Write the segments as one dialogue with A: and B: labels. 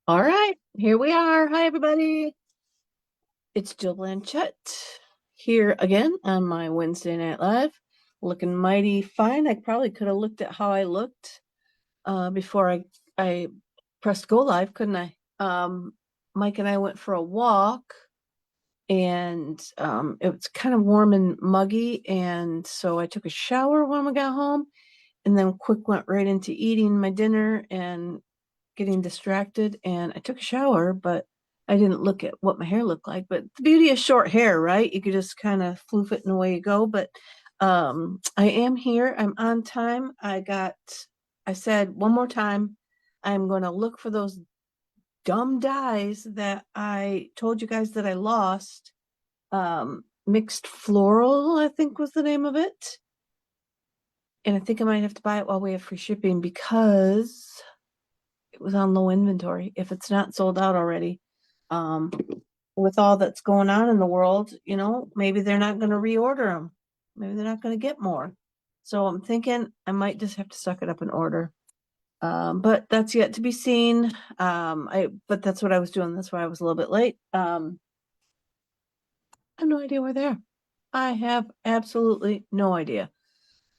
A: All right, here we are. Hi, everybody. It's Jill Blanchette here again on my Wednesday Night Live, looking mighty fine. I probably could have looked at how I looked before I pressed go live, couldn't I? Mike and I went for a walk, and it was kind of warm and muggy, and so I took a shower when we got home, and then quick went right into eating my dinner and getting distracted, and I took a shower, but I didn't look at what my hair looked like. But the beauty of short hair, right? You could just kind of floof it and away you go. But I am here. I'm on time. I said one more time, I'm going to look for those dumb dies that I told you guys that I lost. Mixed floral, I think was the name of it. And I think I might have to buy it while we have free shipping because it was on low inventory if it's not sold out already. Um, with all that's going on in the world, maybe they're not going to reorder them. Maybe they're not going to get more. So I'm thinking I might just have to suck it up and order. But that's yet to be seen. But that's what I was doing. That's why I was a little bit late. I have no idea where they are. I have absolutely no idea.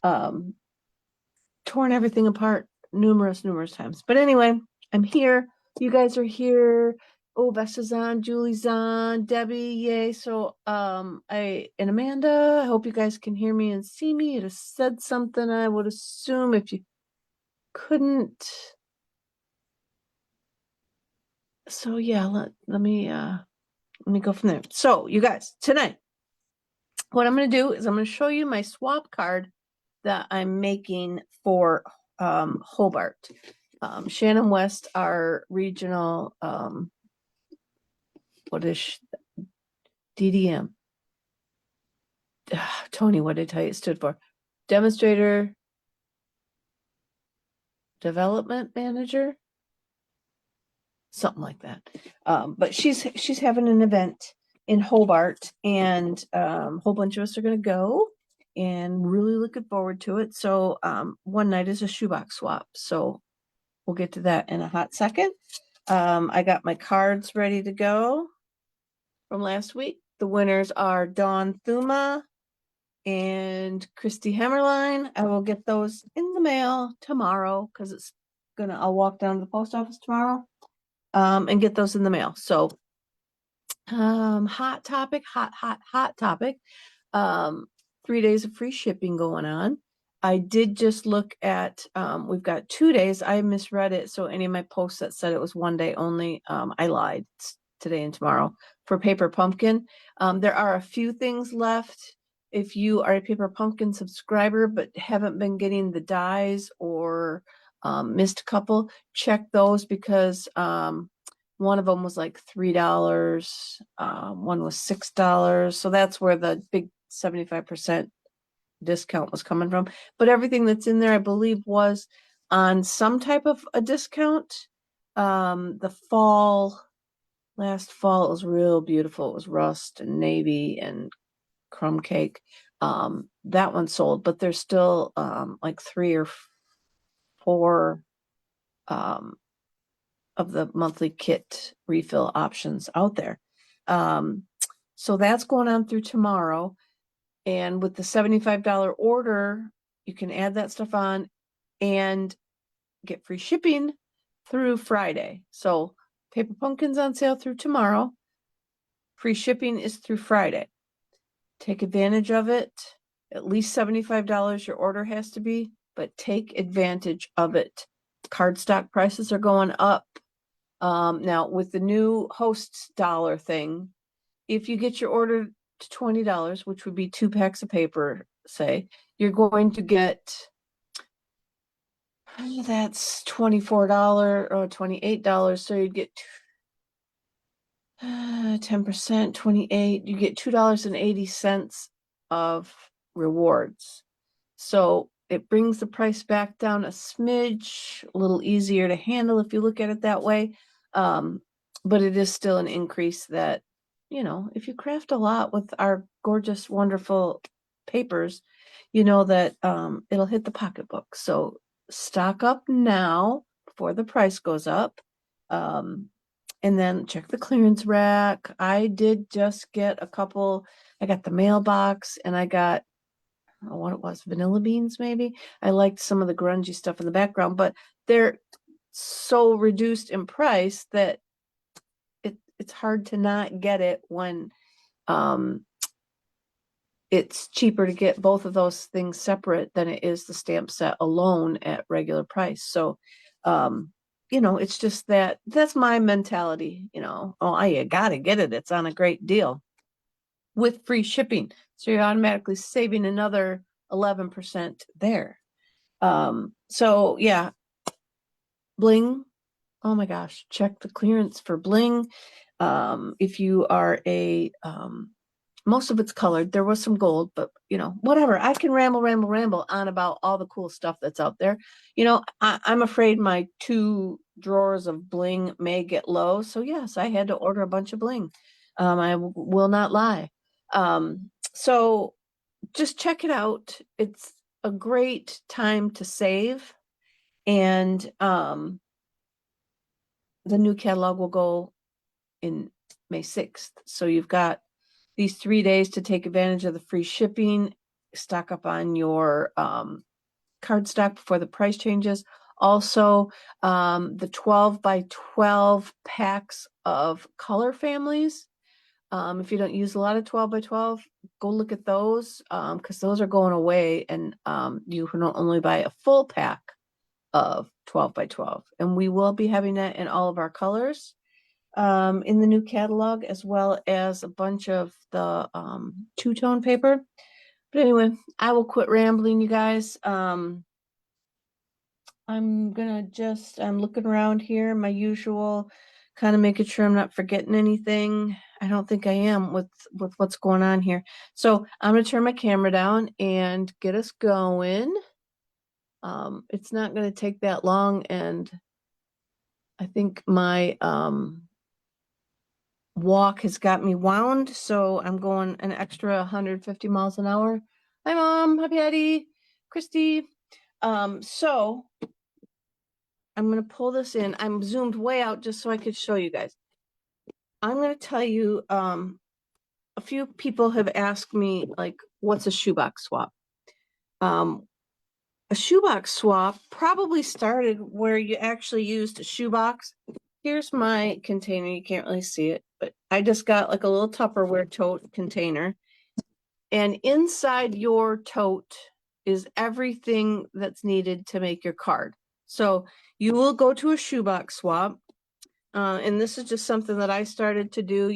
A: Um, torn everything apart numerous times. But anyway, I'm here. You guys are here. Oh, Vesta's on, Julie's on, Debbie, yay. So I and Amanda, I hope you guys can hear me and see me. It has said something, I would assume. If you couldn't. So yeah, let me go from there. So you guys, tonight, what I'm gonna do is I'm gonna show you my swap card that I'm making for Hobart. Shannon West, our regional, what is DDM? Tony, what did I tell you it stood for? Demonstrator Development Manager, something like that. But she's having an event in Hobart, and a whole bunch of us are going to go, and really looking forward to it. So one night is a shoebox swap. So we'll get to that in a hot second. I got my cards ready to go from last week. The winners are Dawn Thuma and Christy Hammerline. I will get those in the mail tomorrow because I'll walk down to the post office tomorrow and get those in the mail. So hot topic, hot topic. 3 days of free shipping going on. I did just look at, we've got 2 days. I misread it. So any of my posts that said it was 1 day only, I lied. It's today and tomorrow for Paper Pumpkin. There are a few things left. If you are a Paper Pumpkin subscriber but haven't been getting the dies or missed a couple, check those because one of them was like $3. One was $6. So that's where the big 75% discount was coming from. But everything that's in there, I believe, was on some type of a discount. Last fall, it was real beautiful. It was rust and navy and crumb cake. That one sold, but there's still like 3 or 4 of the monthly kit refill options out there. So that's going on through tomorrow. And with the $75 order, you can add that stuff on and get free shipping through Friday. So Paper Pumpkin's on sale through tomorrow. Free shipping is through Friday. Take advantage of it. At least $75 your order has to be, but take advantage of it. Cardstock prices are going up. Now with the new host dollar thing, if you get your order to $20, which would be 2 packs of paper, say, you're going to get, that's $24 or $28. So you'd get 10%, 28, you get $2.80 of rewards. So it brings the price back down a smidge, a little easier to handle if you look at it that way. But it is still an increase that, if you craft a lot with our gorgeous, wonderful papers, you know that it'll hit the pocketbook. So stock up now before the price goes up. And then check the clearance rack. I did just get a couple. I got the mailbox and I got, I don't know what it was, vanilla beans maybe. I liked some of the grungy stuff in the background, but they're so reduced in price that it's hard to not get it when it's cheaper to get both of those things separate than it is the stamp set alone at regular price. So, it's just that's my mentality, oh, you gotta get it. It's on a great deal with free shipping. So you're automatically saving another 11% there. So yeah, bling. Oh my gosh, check the clearance for bling. If you are most of it's colored. There was some gold, but whatever. I can ramble on about all the cool stuff that's out there. I'm afraid my 2 drawers of bling may get low. So yes, I had to order a bunch of bling. I will not lie. So just check it out. It's a great time to save. And the new catalog will go in May 6th. So you've got these 3 days to take advantage of the free shipping, stock up on your card stock before the price changes. Also, the 12 by 12 packs of color families. If you don't use a lot of 12 by 12, go look at those because those are going away, and you can only buy a full pack of 12 by 12. And we will be having that in all of our colors in the new catalog, as well as a bunch of the two-tone paper. But anyway, I will quit rambling, you guys. I'm looking around here, my usual, kind of making sure I'm not forgetting anything. I don't think I am with what's going on here. So I'm going to turn my camera down and get us going. It's not going to take that long, and I think my walk has got me wound, so I'm going an extra 150 miles an hour. Hi, Mom. Hi, Patty. Christy. So I'm going to pull this in. I'm zoomed way out just so I could show you guys. I'm going to tell you, a few people have asked me, like, what's a shoebox swap? A shoebox swap probably started where you actually used a shoebox. Here's my container. You can't really see it, but I just got like a little Tupperware tote container. And inside your tote is everything that's needed to make your card. So you will go to a shoebox swap. And this is just something that I started to do.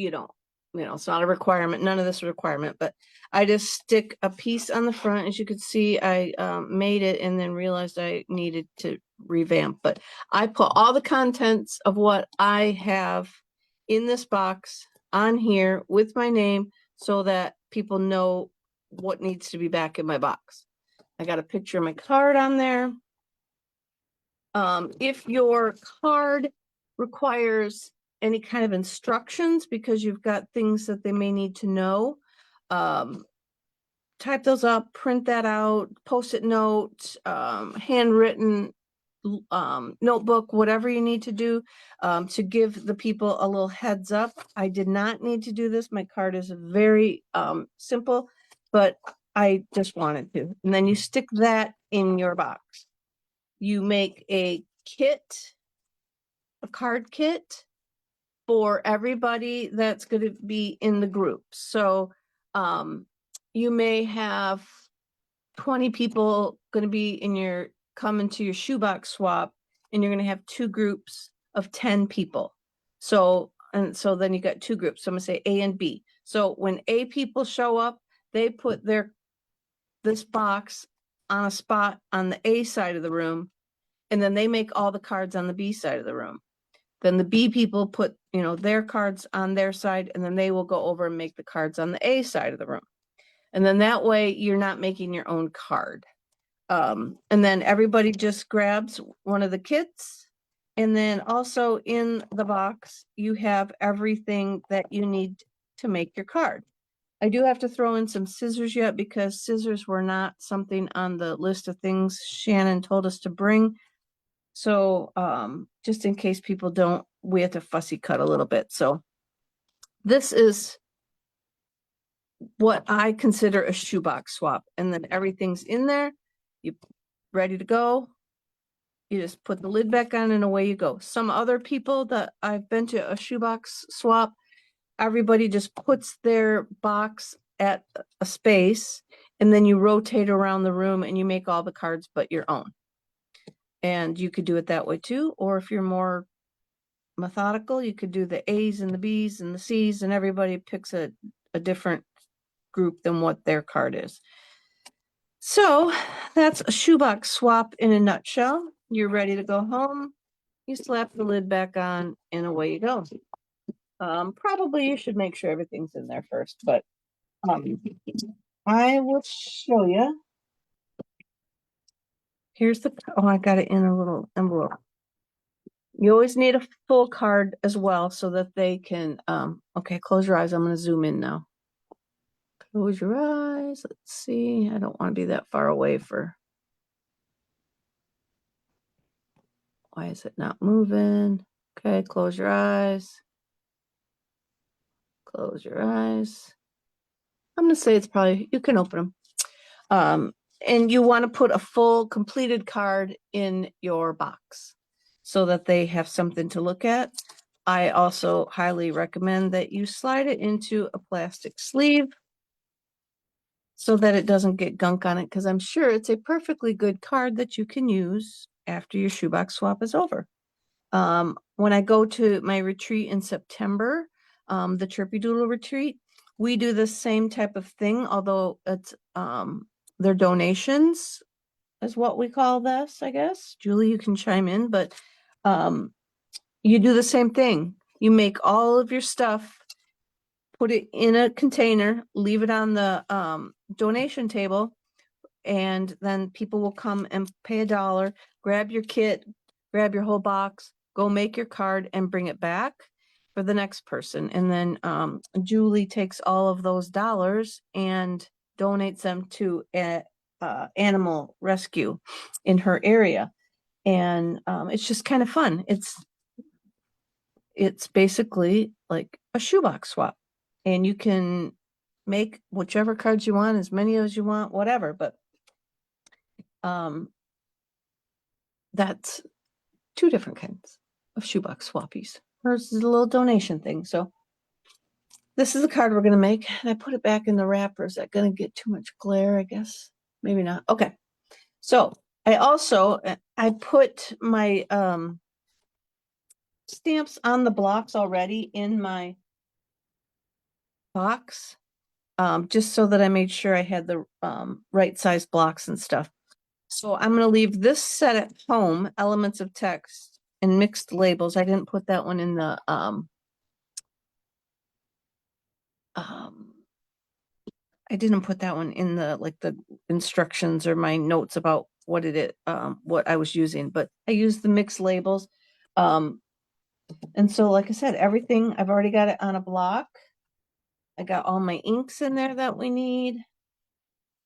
A: It's not a requirement. None of this is a requirement, but I just stick a piece on the front. As you can see, I made it and then realized I needed to revamp. But I put all the contents of what I have in this box on here with my name so that people know what needs to be back in my box. I got a picture of my card on there. If your card requires any kind of instructions because you've got things that they may need to know, type those up, print that out, post-it note, handwritten notebook, whatever you need to do to give the people a little heads up. I did not need to do this. My card is very simple, but I just wanted to. And then you stick that in your box. You make a kit, a card kit for everybody that's going to be in the group. So you may have 20 people going to be come into your shoebox swap, and you're going to have 2 groups of 10 people. So then you got 2 groups. So I'm going to say A and B. So when A people show up, they put this box on a spot on the A side of the room, and then they make all the cards on the B side of the room. Then the B people put, their cards on their side, and then they will go over and make the cards on the A side of the room. And then that way you're not making your own card. And then everybody just grabs one of the kits. And then also in the box, you have everything that you need to make your card. I do have to throw in some scissors yet because scissors were not something on the list of things Shannon told us to bring. So just in case people don't we had to fussy cut a little bit. So this is what I consider a shoebox swap. And then everything's in there. You ready to go. You just put the lid back on and away you go. Some other people that I've been to a shoebox swap, everybody just puts their box at a space and then you rotate around the room and you make all the cards but your own. And you could do it that way too. Or if you're more methodical, you could do the A's and the B's and the C's and everybody picks a different group than what their card is. So that's a shoebox swap in a nutshell. You're ready to go home. You slap the lid back on and away you go. Probably you should make sure everything's in there first, but I will show you. Here's the, oh, I got it in a little envelope. You always need a full card as well so that they can, okay, close your eyes. I'm going to zoom in now. Close your eyes. Let's see. I don't want to be that far away for, why is it not moving? Okay, close your eyes. Close your eyes. I'm going to say it's probably, you can open them. And you want to put a full completed card in your box so that they have something to look at. I also highly recommend that you slide it into a plastic sleeve so that it doesn't get gunk on it, because I'm sure it's a perfectly good card that you can use after your shoebox swap is over. When I go to my retreat in September, the Chirpy Doodle retreat, we do the same type of thing, although it's their donations is what we call this, I guess. Julie, you can chime in, but you do the same thing. You make all of your stuff, put it in a container, leave it on the donation table, and then people will come and pay $1, grab your kit, grab your whole box, go make your card and bring it back for the next person. And then Julie takes all of those dollars and donates them to a animal rescue in her area. And it's just kind of fun. It's basically like a shoebox swap, and you can make whichever cards you want, as many as you want, whatever. But that's 2 different kinds of shoebox swappies. Hers is a little donation thing. So this is the card we're going to make. And I put it back in the wrapper. Is that going to get too much glare? I guess maybe not. Okay. So I put my stamps on the blocks already in my box, just so that I made sure I had the right size blocks and stuff. So I'm going to leave this set at home, Elements of Text and Mixed Labels. I didn't put that one in the I didn't put that one in the like the instructions or my notes about what what I was using, but I used the mixed labels. And so like I said, everything I've already got it on a block. I got all my inks in there that we need.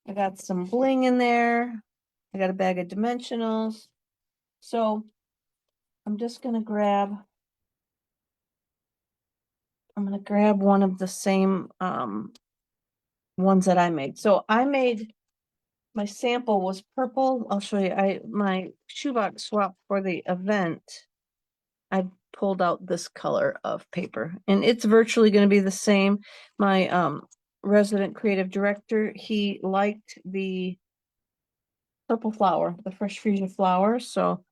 A: I got some bling in there. I got a bag of dimensionals. So I'm just gonna grab one of the same ones that I made. So I made, my sample was purple. I'll show you. My shoebox swap for the event, I pulled out this color of paper, and it's virtually going to be the same. My resident creative director, he liked the purple flower, the fresh fusion flower, so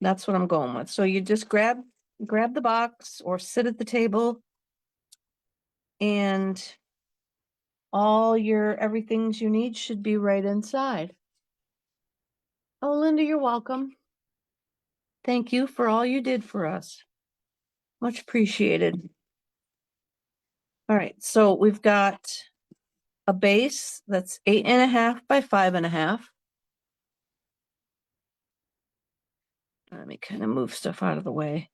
A: that's what I'm going with. So you just grab the box or sit at the table, and all your everythings you need should be right inside. Oh, Linda, you're welcome. Thank you for all you did for us. Much appreciated. All right, so we've got a base that's 8.5 by 5.5. Let me kind of move stuff out of the way.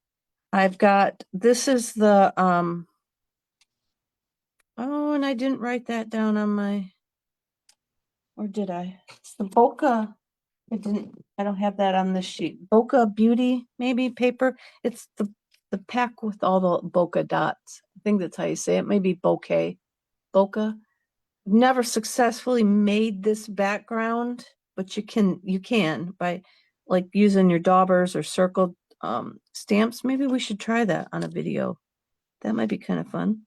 A: I've got, this is the, oh, and I didn't write that down on my, or did I? It's the Boca. I don't have that on this sheet. Boca Beauty, maybe paper. It's the the pack with all the bokeh dots. I think that's how you say it. Maybe bokeh. Bokeh. Never successfully made this background, but you can by like using your daubers or circled stamps. Maybe we should try that on a video. That might be kind of fun.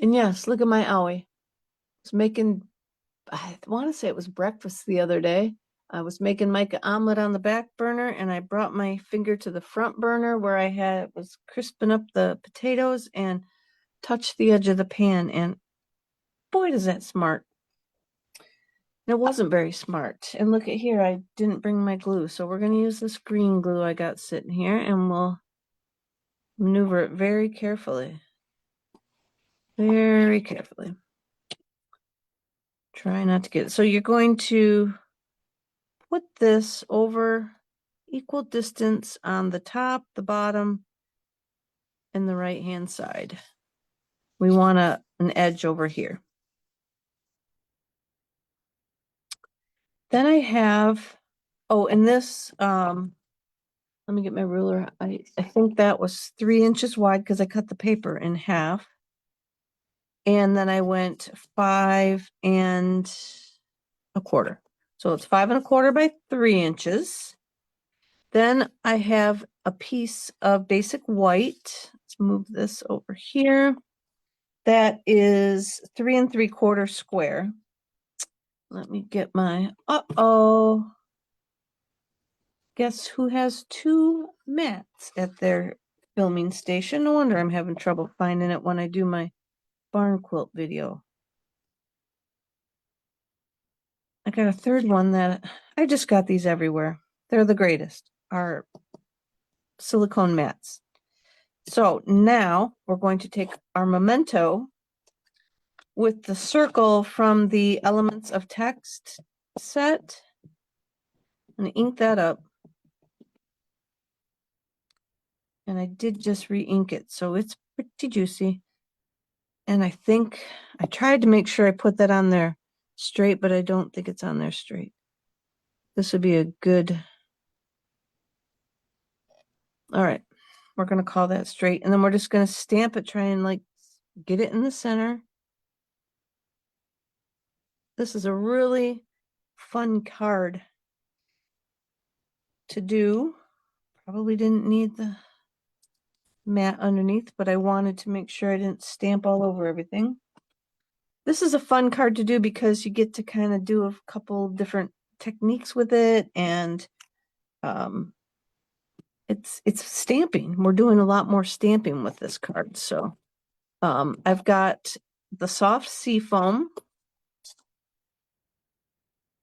A: And yes, look at my owie. I was making, I want to say it was breakfast the other day. I was making Mike an omelet on the back burner, and I brought my finger to the front burner where I was crisping up the potatoes and touched the edge of the pan. And boy, does that smart. It wasn't very smart. And look at here, I didn't bring my glue. So we're going to use this green glue I got sitting here, and we'll maneuver it very carefully. Very carefully. Try not to get it. So you're going to put this over equal distance on the top, the bottom, and the right-hand side. We want an edge over here. Then I have, oh, and this, let me get my ruler. I think that was 3 inches wide because I cut the paper in half. And then I went 5 1/4. So it's 5 1/4 by 3 inches. Then I have a piece of basic white. Let's move this over here. That is 3 3/4 square. Let me get my, guess who has 2 mats at their filming station? No wonder I'm having trouble finding it when I do my barn quilt video. I got a third one that I just got these everywhere. They're the greatest, our silicone mats. So now we're going to take our memento with the circle from the Elements of Text set and ink that up. And I did just re-ink it, so it's pretty juicy. And I think I tried to make sure I put that on there straight, but I don't think it's on there straight. This would be a good, all right, we're going to call that straight. And then we're just going to stamp it, try and like get it in the center. This is a really fun card to do. Probably didn't need the mat underneath, but I wanted to make sure I didn't stamp all over everything. This is a fun card to do because you get to kind of do a couple different techniques with it, and it's stamping. We're doing a lot more stamping with this card. So I've got the soft seafoam,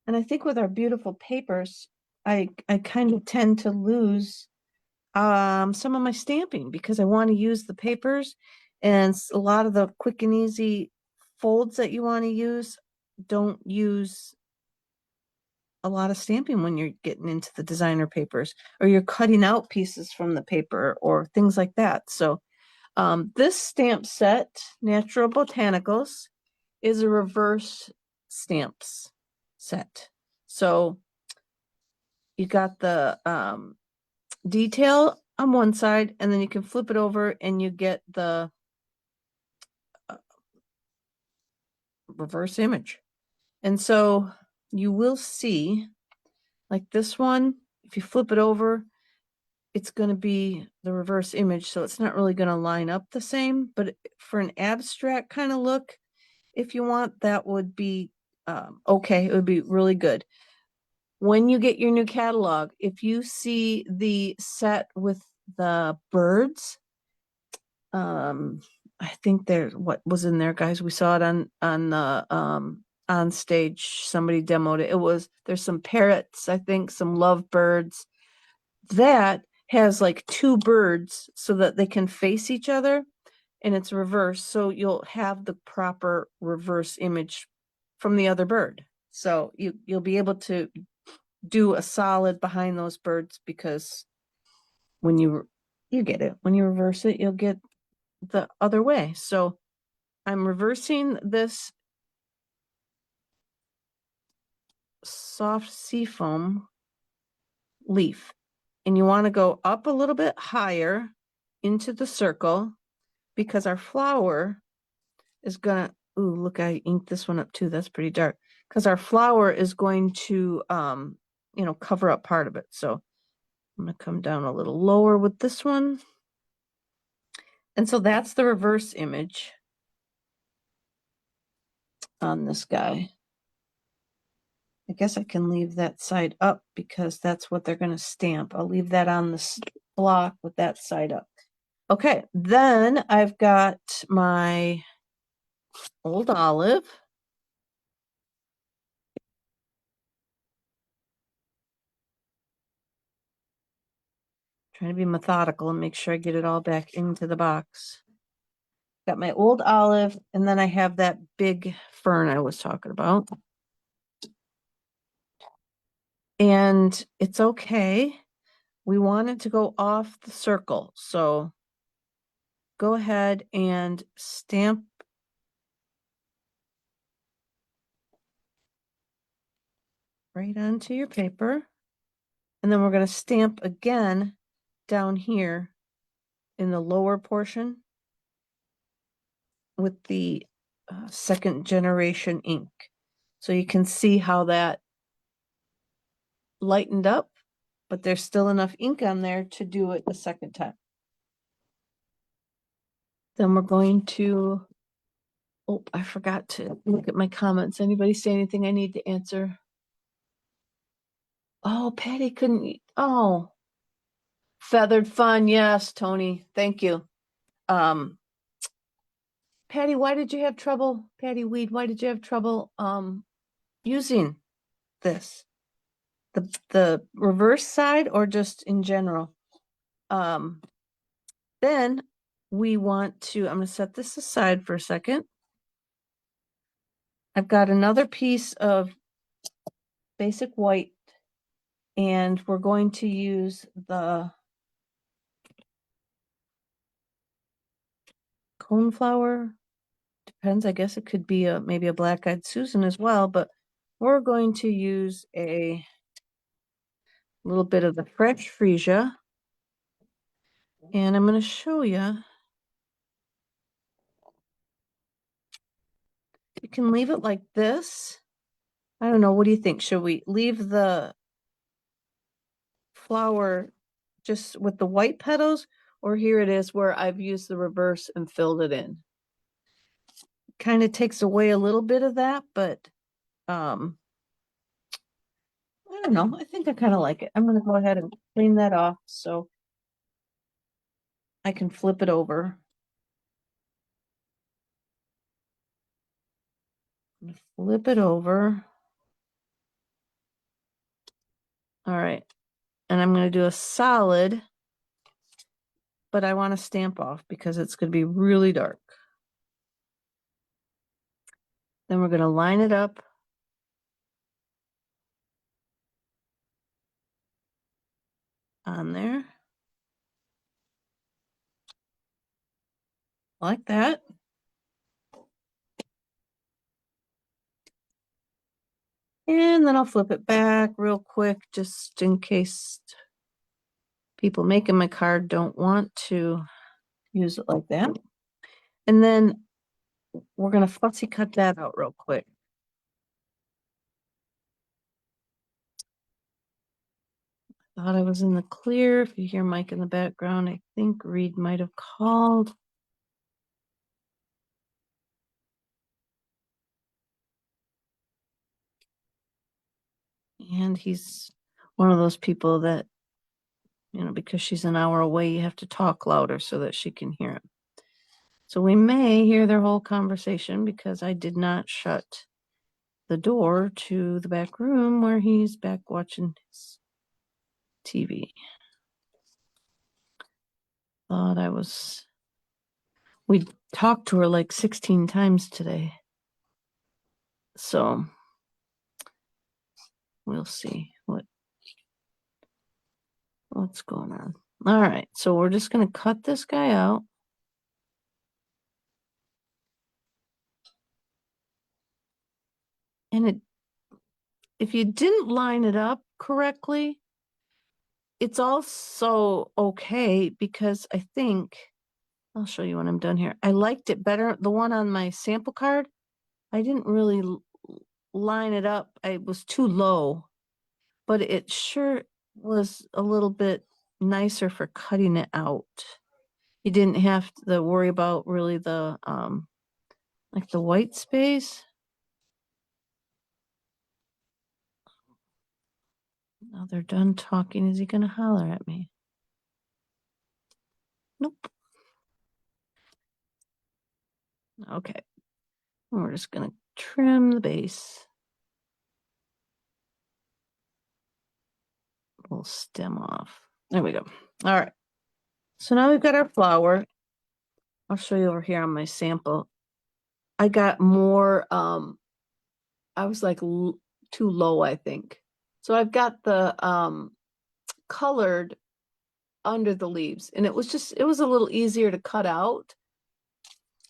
A: and I think with our beautiful papers, I kind of tend to lose some of my stamping because I want to use the papers, and a lot of the quick and easy folds that you want to use don't use a lot of stamping when you're getting into the designer papers, or you're cutting out pieces from the paper or things like that. So this stamp set, Natural Botanicals, is a reverse stamps set. So you got the detail on one side, and then you can flip it over and you get the reverse image. And so you will see, like this one, if you flip it over, it's going to be the reverse image. So it's not really going to line up the same, but for an abstract kind of look, if you want, that would be okay. It would be really good. When you get your new catalog, if you see the set with the birds, I think there's what was in there, guys. We saw it on the on stage. Somebody demoed it. There's some parrots, I think, some lovebirds. That has like 2 birds so that they can face each other, and it's reverse. So you'll have the proper reverse image from the other bird. So you'll be able to do a solid behind those birds, because when you get it, when you reverse it, you'll get the other way. So I'm reversing this soft seafoam leaf, and you want to go up a little bit higher into the circle because our flower is gonna, ooh, look, I inked this one up too. That's pretty dark. Because our flower is going to, you know, cover up part of it. So I'm gonna come down a little lower with this one. And so that's the reverse image on this guy. I guess I can leave that side up because that's what they're going to stamp. I'll leave that on the block with that side up. Okay, then I've got my old olive. Trying to be methodical and make sure I get it all back into the box. Got my old olive, and then I have that big fern I was talking about. And it's okay. We want it to go off the circle. So go ahead and stamp right onto your paper. And then we're going to stamp again down here in the lower portion with the second generation ink. So you can see how that lightened up, but there's still enough ink on there to do it the second time. Then we're going to, oh, I forgot to look at my comments. Anybody say anything I need to answer? Oh, Patty couldn't, oh, feathered fun. Yes, Tony, thank you. Patty, why did you have trouble? Patty Weed, why did you have trouble using this? The reverse side or just in general? Then we want to, I'm going to set this aside for a second. I've got another piece of basic white, and we're going to use the coneflower. Depends, I guess it could be a maybe a black-eyed Susan as well, but we're going to use a little bit of the fresh freesia. And I'm going to show you. You can leave it like this. I don't know. What do you think? Should we leave the flower just with the white petals? Or here it is where I've used the reverse and filled it in. Kind of takes away a little bit of that, but I don't know. I think I kind of like it. I'm going to go ahead and clean that off so I can flip it over. Flip it over. All right. And I'm going to do a solid, but I want to stamp off because it's going to be really dark. Then we're going to line it up. On there. Like that. And then I'll flip it back real quick just in case people making my card don't want to use it like that. And then we're going to fussy cut that out real quick. Thought I was in the clear. If you hear Mike in the background, I think Reed might have called. And he's one of those people that, you know, because she's an hour away, you have to talk louder so that she can hear him. So we may hear their whole conversation because I did not shut the door to the back room where he's back watching his TV. Thought I was, we talked to her like 16 times today. So we'll see what's going on. All right, so we're just going to cut this guy out. And if you didn't line it up correctly, it's also okay because I think, I'll show you when I'm done here. I liked it better. The one on my sample card, I didn't really line it up. I was too low, but it sure was a little bit nicer for cutting it out. You didn't have to worry about really the, like the white space. Now they're done talking. Is he gonna holler at me? Nope. Okay. We're just gonna trim the base. We'll stem off. There we go. All right. So now we've got our flower. I'll show you over here on my sample. I got more, I was like too low, I think. So I've got the colored under the leaves, and it was a little easier to cut out.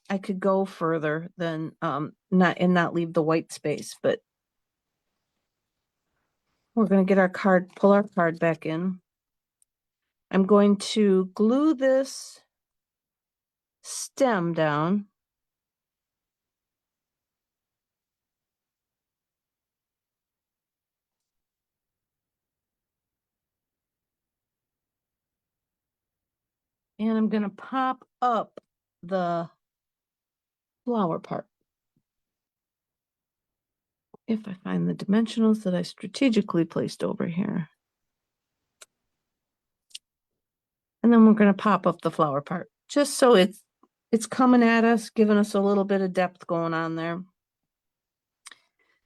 A: I could go further than not leave the white space, but we're going to get our card, pull our card back in. I'm going to glue this stem down. And I'm going to pop up the flower part. If I find the dimensionals that I strategically placed over here. And then we're going to pop up the flower part, just so it's coming at us, giving us a little bit of depth going on there.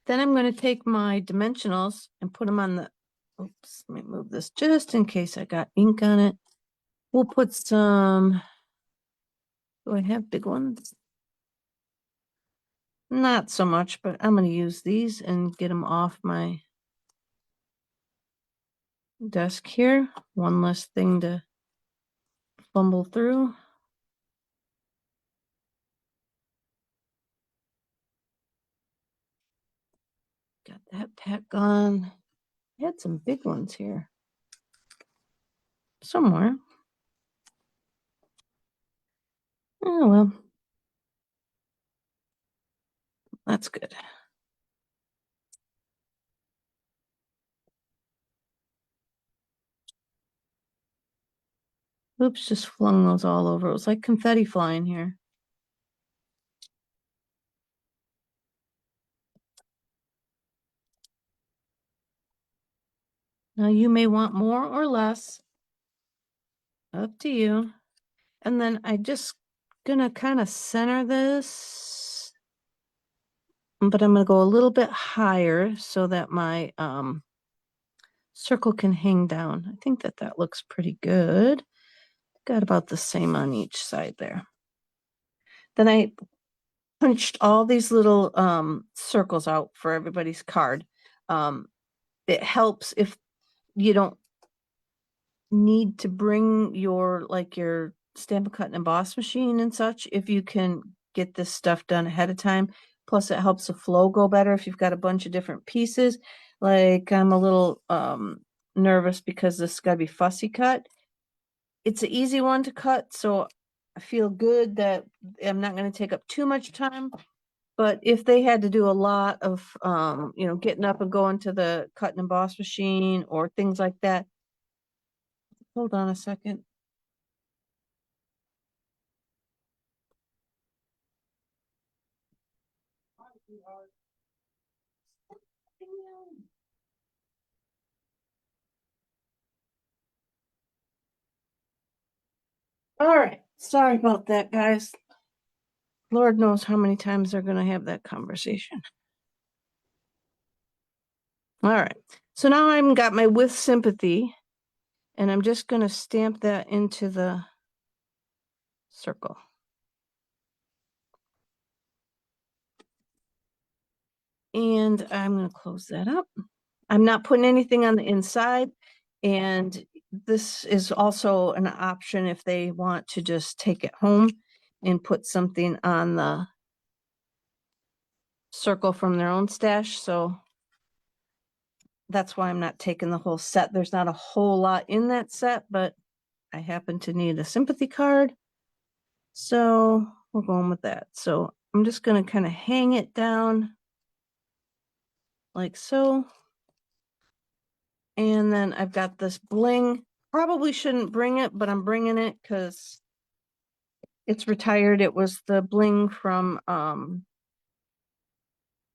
A: Then I'm going to take my dimensionals and put them on the, oops, let me move this just in case I got ink on it. We'll put some, do I have big ones? Not so much, but I'm going to use these and get them off my desk here. One less thing to fumble through. Got that pack on. I had some big ones here somewhere. Oh, well, that's good. Oops, just flung those all over. It was like confetti flying here. Now you may want more or less. Up to you. And then I just gonna kind of center this, but I'm gonna go a little bit higher so that my circle can hang down. I think that looks pretty good. Got about the same on each side there. Then I punched all these little circles out for everybody's card. It helps if you don't need to bring your Stampin' Cut and Emboss machine and such, if you can get this stuff done ahead of time. Plus it helps the flow go better if you've got a bunch of different pieces. Like I'm a little nervous because this got to be fussy cut. It's an easy one to cut, so I feel good that I'm not going to take up too much time. But if they had to do a lot of getting up and going to the cut and emboss machine or things like that. Hold on a second. All right. Sorry about that, guys. Lord knows how many times they're going to have that conversation. All right. So now I've got my with sympathy, and I'm just going to stamp that into the circle. And I'm going to close that up. I'm not putting anything on the inside. And this is also an option if they want to just take it home and put something on the circle from their own stash. So that's why I'm not taking the whole set. There's not a whole lot in that set, but I happen to need a sympathy card. So we're going with that. So I'm just going to kind of hang it down like so. And then I've got this bling. Probably shouldn't bring it, but I'm bringing it because it's retired. It was the bling from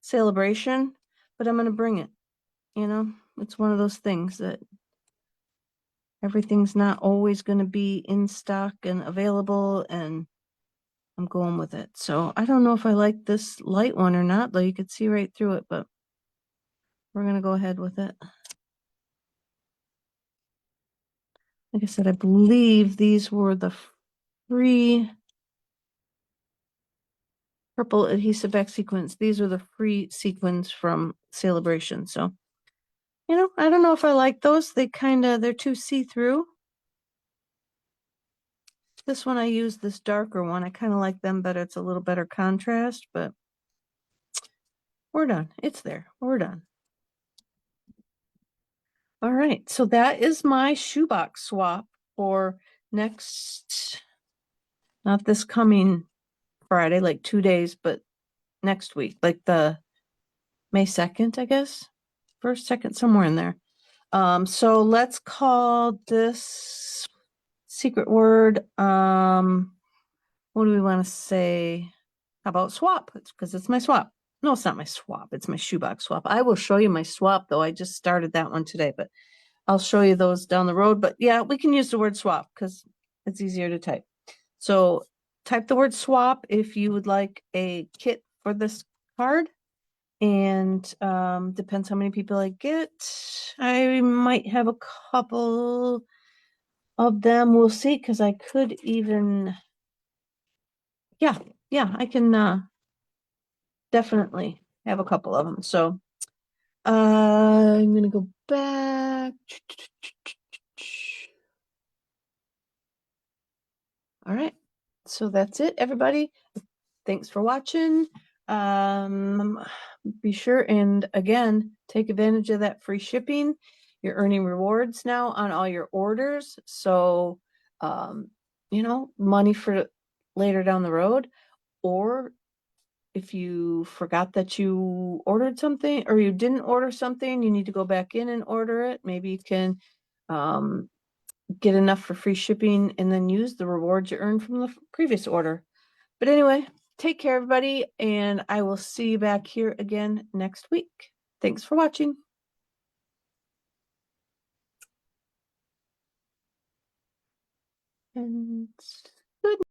A: Celebration, but I'm going to bring it. You know, it's one of those things that everything's not always going to be in stock and available, and I'm going with it. So I don't know if I like this light one or not, though you could see right through it, but we're going to go ahead with it. Like I said, I believe these were the free purple adhesive back sequins. These are the free sequins from Celebration. So, you know, I don't know if I like those. They're too see-through. This one I use this darker one. I kind of like them better. It's a little better contrast, but we're done. It's there. We're done. All right. So that is my shoebox swap for next, not this coming Friday, like 2 days, but next week, like the May 2nd, I guess. First, second, somewhere in there. So let's call this secret word. What do we want to say? How about swap? It's because it's my swap. No, it's not my swap. It's my shoebox swap. I will show you my swap, though. I just started that one today, but I'll show you those down the road. But yeah, we can use the word swap because it's easier to type. So type the word swap if you would like a kit for this card. And depends how many people I get. I might have a couple of them. We'll see, because I could even, yeah, I can definitely have a couple of them. So I'm gonna go back. All right, so that's it, everybody. Thanks for watching. Be sure and again, take advantage of that free shipping. You're earning rewards now on all your orders. So, you know, money for later down the road. Or if you forgot that you ordered something or you didn't order something, you need to go back in and order it. Maybe you can get enough for free shipping and then use the rewards you earned from the previous order. But anyway, take care, everybody, and I will see you back here again next week. Thanks for watching. And good